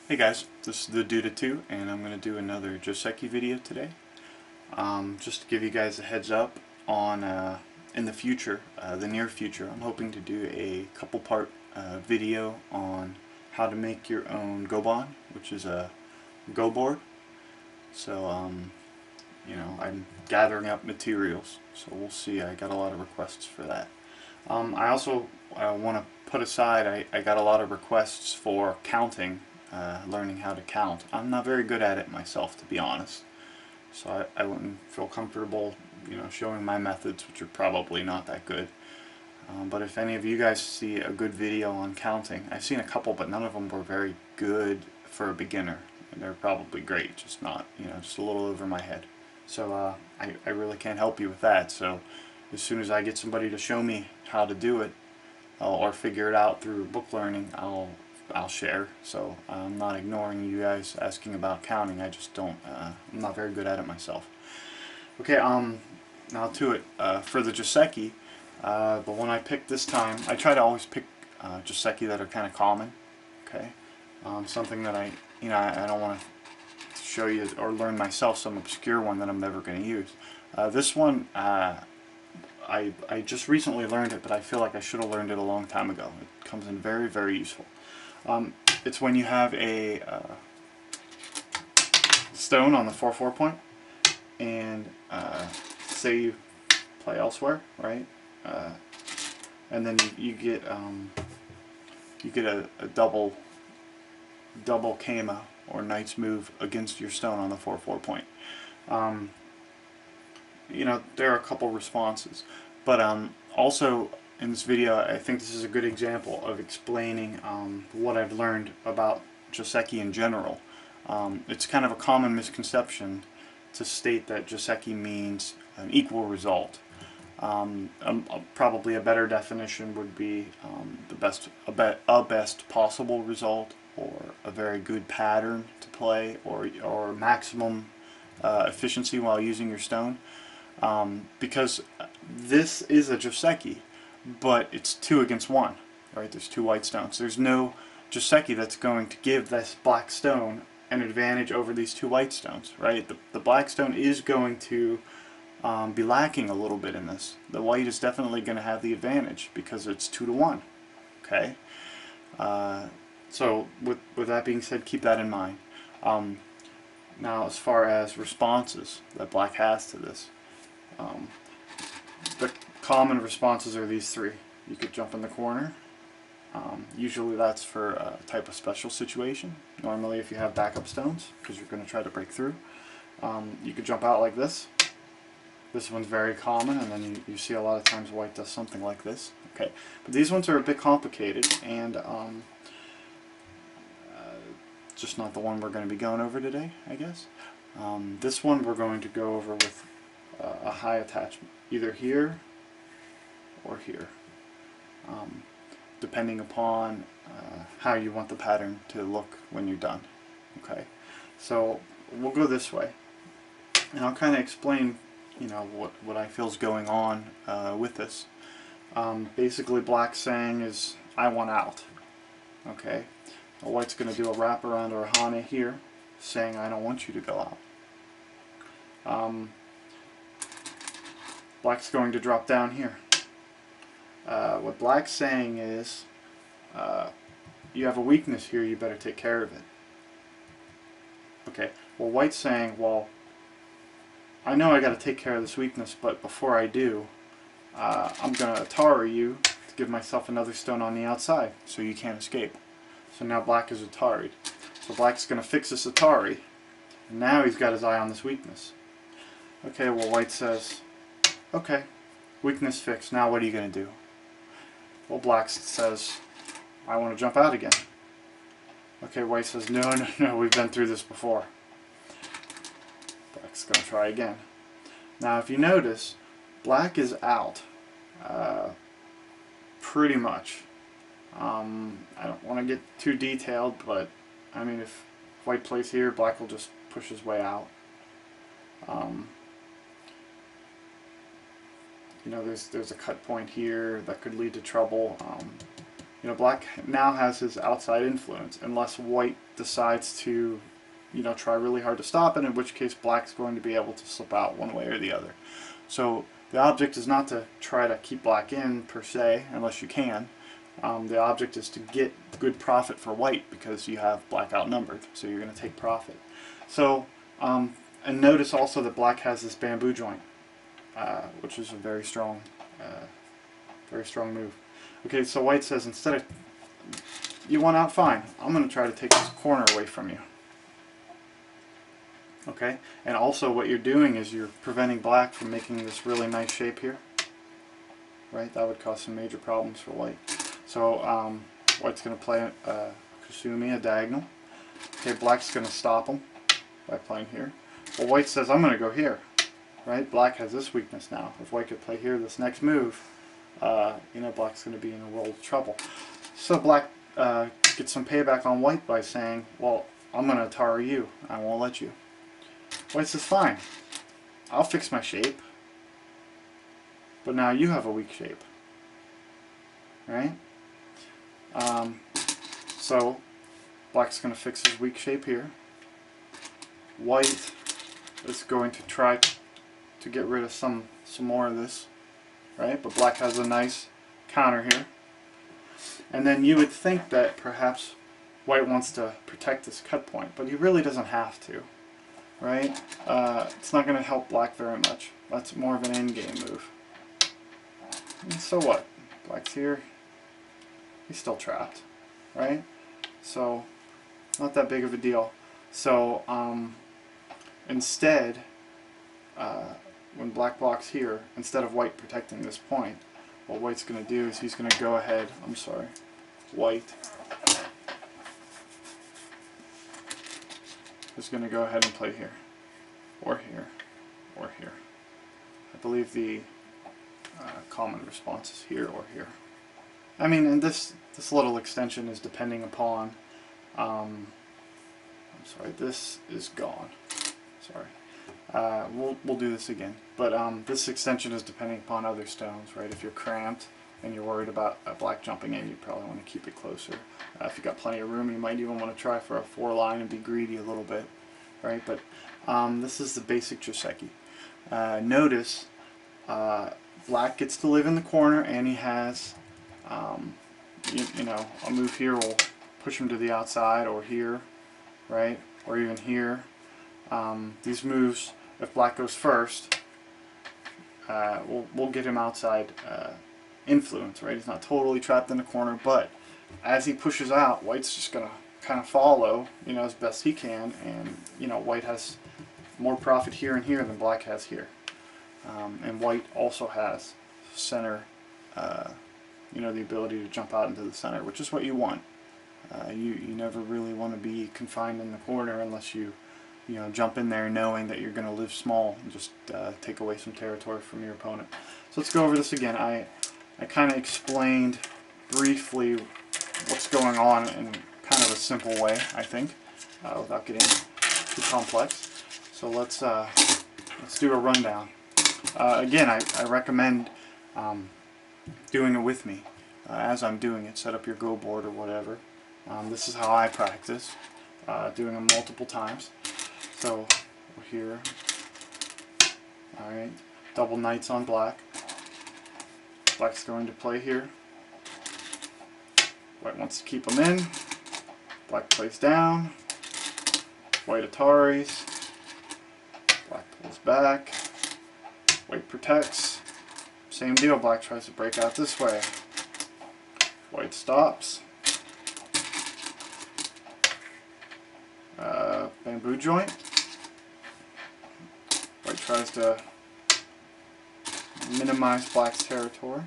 Hey guys, this is the Duda2 and I'm going to do another Joseki video today. Just to give you guys a heads up on in the future, the near future, I'm hoping to do a couple part video on how to make your own gobon, which is a go board. So I'm gathering up materials, so we'll see. I got a lot of requests for that. I also want to put aside, I got a lot of requests for counting, learning how to count. I'm not very good at it myself, to be honest, so I wouldn't feel comfortable showing my methods, which are probably not that good. But if any of you guys see a good video on counting, I've seen a couple, but none of them were very good for a beginner. And they're probably great, just not, just a little over my head. So I really can't help you with that. So as soon as I get somebody to show me how to do it, or figure it out through book learning, I'll share. So I'm not ignoring you guys asking about counting. I just don't. I'm not very good at it myself. Okay. Now to it. For the Joseki, the one I picked this time, I try to always pick Joseki that are kind of common. Okay. Something that I don't want to show you or learn myself, some obscure one that I'm never going to use. This one, I just recently learned it, but I feel like I should have learned it a long time ago. It comes in very, very useful. It's when you have a stone on the 4/4 point, and say you play elsewhere, right? And then you get a double Kama or knight's move against your stone on the 4/4 point. There are a couple responses, but also in this video I think this is a good example of explaining what I've learned about Joseki in general. It's kind of a common misconception to state that Joseki means an equal result. Probably a better definition would be a best possible result, or a very good pattern to play, or maximum efficiency while using your stone. Because this is a Joseki, but it's 2 against 1, right? There's 2 white stones. There's no Joseki that's going to give this black stone an advantage over these 2 white stones, right? The black stone is going to be lacking a little bit in this. The white is definitely going to have the advantage because it's 2 to 1. Okay. So with that being said, keep that in mind. Now, as far as responses that black has to this, the common responses are these 3. You could jump in the corner. Usually that's for a type of special situation. Normally if you have backup stones, because you're going to try to break through. You could jump out like this. This one's very common, and then you see a lot of times white does something like this. Okay, but these ones are a bit complicated, and just not the one we're going to be going over today, I guess. This one we're going to go over with a high attachment, either here or here, depending upon how you want the pattern to look when you're done. Okay, so we'll go this way, and I'll kind of explain what I feel is going on with this. Basically, black's saying is, I want out. Okay, well, white's going to do a wraparound or a hane here, saying I don't want you to go out. Black's going to drop down here. What black's saying is, you have a weakness here, you better take care of it. Okay, well, white's saying, well, I know I got to take care of this weakness, but before I do, I'm going to Atari you to give myself another stone on the outside, so you can't escape. So now black is Atari'd. So black's going to fix this Atari, and now he's got his eye on this weakness. Okay, well, white says, okay, weakness fixed, now what are you going to do? Well, black says, I want to jump out again. Okay, white says, no, no, no, we've been through this before. Black's going to try again. Now, if you notice, black is out pretty much. I don't want to get too detailed, but I mean, if white plays here, black will just push his way out. There's a cut point here that could lead to trouble. You know, black now has his outside influence, unless white decides to, you know, try really hard to stop it, in which case black's going to be able to slip out one way or the other. So the object is not to try to keep black in per se, unless you can. The object is to get good profit for white because you have black outnumbered, so you're going to take profit. So, and notice also that black has this bamboo joint, which is a very strong move. Okay, so white says, instead of, you won out, fine, I'm going to try to take this corner away from you. Okay, and also what you're doing is you're preventing black from making this really nice shape here. Right, that would cause some major problems for white. So white's going to play Kusumi, a diagonal. Okay, black's going to stop him by playing here. Well, white says, I'm going to go here. Right, black has this weakness now. If white could play here this next move, you know, black's going to be in a world of trouble. So black gets some payback on white by saying, well, I'm going to Atari you. I won't let you. White says, fine, I'll fix my shape, but now you have a weak shape. Right? So black's going to fix his weak shape here. White is going to try to get rid of some more of this. Right? But black has a nice counter here. And then you would think that perhaps white wants to protect this cut point, but he really doesn't have to. Right? It's not going to help black very much. That's more of an endgame move. And so what? Black's here. He's still trapped. Right? So, not that big of a deal. So, instead, when black blocks here, instead of white protecting this point, what white's going to do is he's going to go ahead, white is going to go ahead and play here, or here, or here. I believe the common response is here or here. I mean, and this little extension is depending upon, I'm sorry, this is gone. Sorry. We'll do this again. But this extension is depending upon other stones, right? If you're cramped and you're worried about black jumping in, you probably want to keep it closer. If you've got plenty of room, you might even want to try for a 4-line and be greedy a little bit, right? But this is the basic Joseki. Notice black gets to live in the corner, and he has, you know, a move here will push him to the outside, or here, right? Or even here. These moves, if black goes first, we'll get him outside influence, right? He's not totally trapped in the corner, but as he pushes out, white's just going to kind of follow, you know, as best he can, and, you know, white has more profit here and here than black has here. And white also has center, you know, the ability to jump out into the center, which is what you want. You never really want to be confined in the corner unless you know, jump in there knowing that you're going to live small and just take away some territory from your opponent. So let's go over this again. I kind of explained briefly what's going on in kind of a simple way, I think, without getting too complex. So let's do a rundown. Again, I recommend doing it with me as I'm doing it. Set up your Go board or whatever. This is how I practice, doing them multiple times. So we're here. Alright, double knights on black. Black's going to play here. White wants to keep them in. Black plays down. White Ataris. Black pulls back. White protects. Same deal, black tries to break out this way. White stops. Bamboo joint. White tries to minimize black's territory.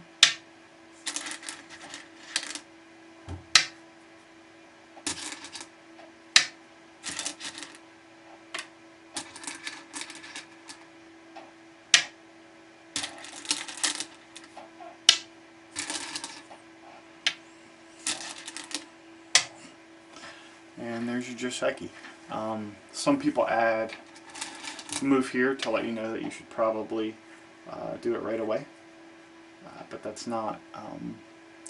And there's your Joseki. Some people add a move here to let you know that you should probably do it right away, but that's not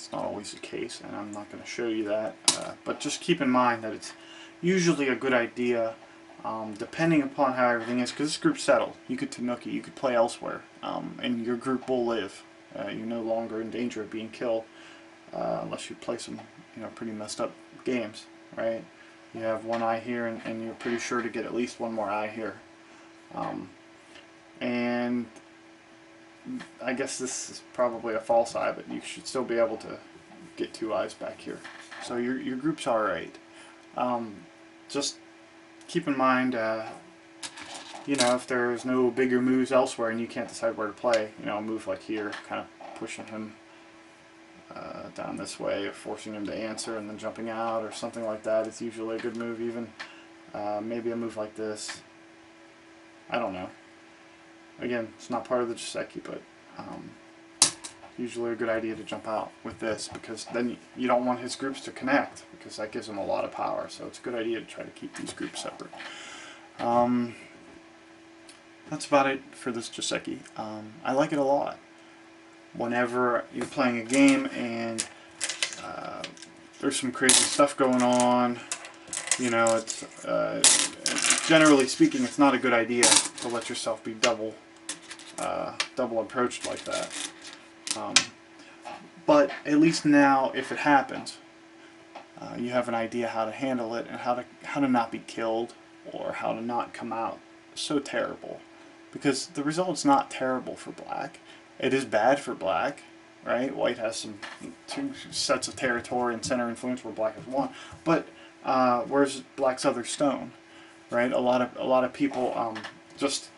It's not always the case, and I'm not going to show you that. But just keep in mind that it's usually a good idea, depending upon how everything is, because this group's settled. You could Tanuki, you could play elsewhere, and your group will live. You're no longer in danger of being killed, unless you play some, pretty messed up games, right? You have one eye here, and you're pretty sure to get at least one more eye here. And I guess this is probably a false eye, but you should still be able to get 2 eyes back here. So your group's alright. Just keep in mind, if there's no bigger moves elsewhere and you can't decide where to play, a move like here, kind of pushing him down this way, or forcing him to answer and then jumping out, or something like that. It's usually a good move. Even maybe a move like this. I don't know. Again, it's not part of the Joseki, but usually a good idea to jump out with this, because then you don't want his groups to connect, because that gives him a lot of power. So it's a good idea to try to keep these groups separate. That's about it for this Joseki. I like it a lot. Whenever you're playing a game and there's some crazy stuff going on, it's generally speaking, it's not a good idea to let yourself be double approached like that. But at least now, if it happens, you have an idea how to handle it, and how to not be killed, or how to not come out so terrible. Because the result's not terrible for black. It is bad for black, right? White has 2 sets of territory and center influence, where black has 1. But where's black's other stone, right? A lot of people, just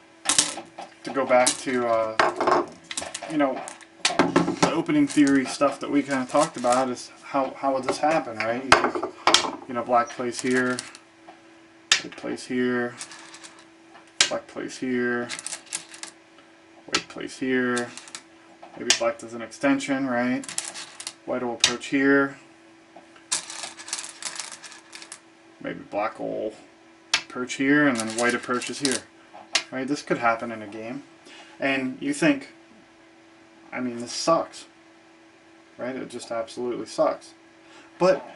to go back to the opening theory stuff that we kind of talked about, is how would this happen, right? You think, black plays here, white plays here, black plays here, white plays here. Maybe black does an extension, right? White will approach here. Maybe black will approach here, and then white approaches here. Right? This could happen in a game. And you think, this sucks. Right? It just absolutely sucks. But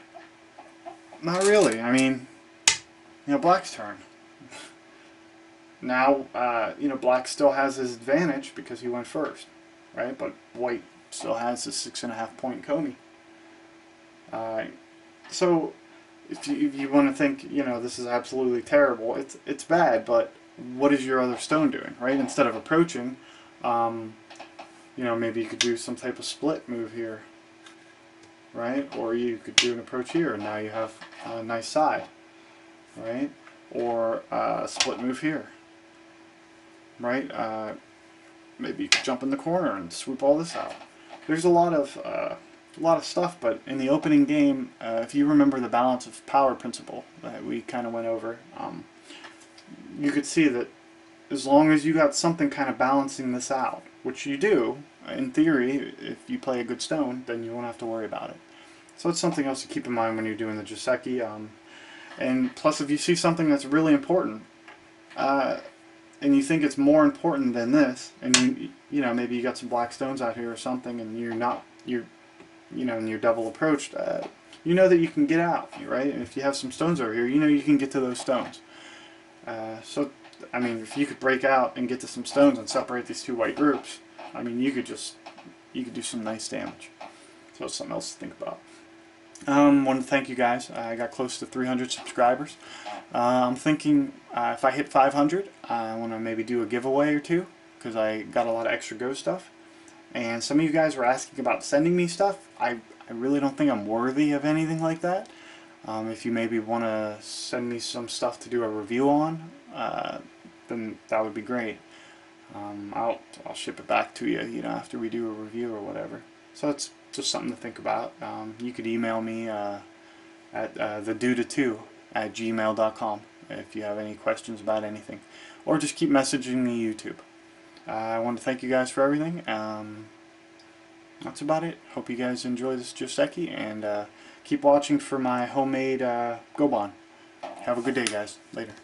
not really. Black's turn. Now, black still has his advantage because he went first. Right? But white still has his 6.5 point Comey. So if you want to think, this is absolutely terrible, it's bad, but what is your other stone doing, right? Instead of approaching, maybe you could do some type of split move here, right? Or you could do an approach here, and now you have a nice side, right? Or a split move here, right? Maybe you could jump in the corner and swoop all this out. There's a lot of stuff, but in the opening game, if you remember the balance of power principle that we kind of went over, you could see that as long as you got something kind of balancing this out, which you do, in theory, if you play a good stone, then you won't have to worry about it. So it's something else to keep in mind when you're doing the Joseki. And plus, if you see something that's really important, and you think it's more important than this, and maybe you got some black stones out here or something, and and you're double approached, that you can get out, right? And if you have some stones over here, you can get to those stones. So, if you could break out and get to some stones and separate these 2 white groups, you could do some nice damage. So it's something else to think about. Want to thank you guys. I got close to 300 subscribers. I'm thinking if I hit 500, I want to maybe do a giveaway or 2, because I got a lot of extra Go stuff. And some of you guys were asking about sending me stuff. I really don't think I'm worthy of anything like that. If you maybe want to send me some stuff to do a review on, then that would be great. I'll ship it back to you, after we do a review or whatever. So it's just something to think about. You could email me at theduda2@gmail.com if you have any questions about anything, or just keep messaging me YouTube. I want to thank you guys for everything. That's about it. Hope you guys enjoy this Joseki, and keep watching for my homemade Goban. Have a good day, guys. Later.